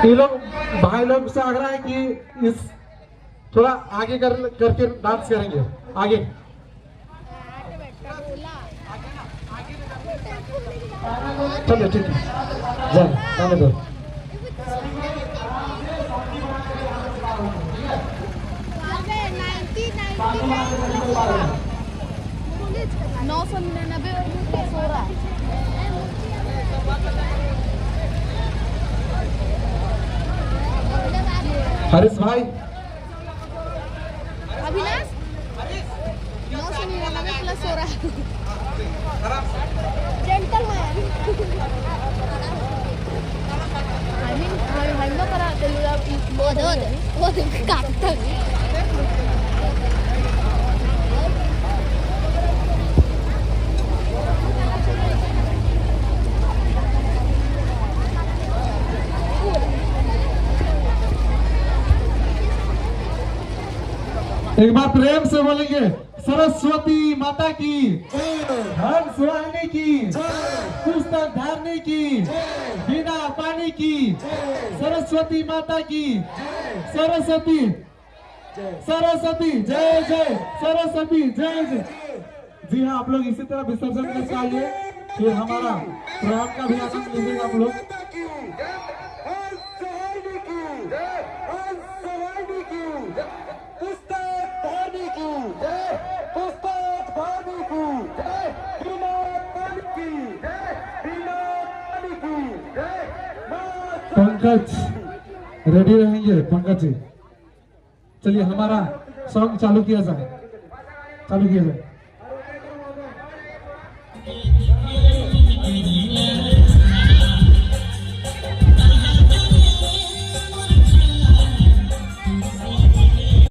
ये लोग भाई लोग से आग्रह है कि इस थोड़ा आगे करके डांस करेंगे आगे। चलिए ठीक है, जाने दो। हरीश भाई, अभिलाष 999 प्लस हो रहा है। जेंटलमैन आई मीन हम लोग करा वो काटता एक बार प्रेम से बोलेंगे सरस्वती माता की, हंस वाहिनी की, पुस्तक धारने की, बिना पानी की, सरस्वती माता की, सरस्वती सरस्वती जय जय, सरस्वती जय जय। जी हाँ, आप लोग इसी तरह विसर्जन कर चाहिए, फिर हमारा प्रोग्राम का भी आनंद लीजिएगा आप लोग। पंकज रेडी रहेंगे, पंकज जी चलिए हमारा सॉन्ग चालू किया जाए। चालू किया जाए।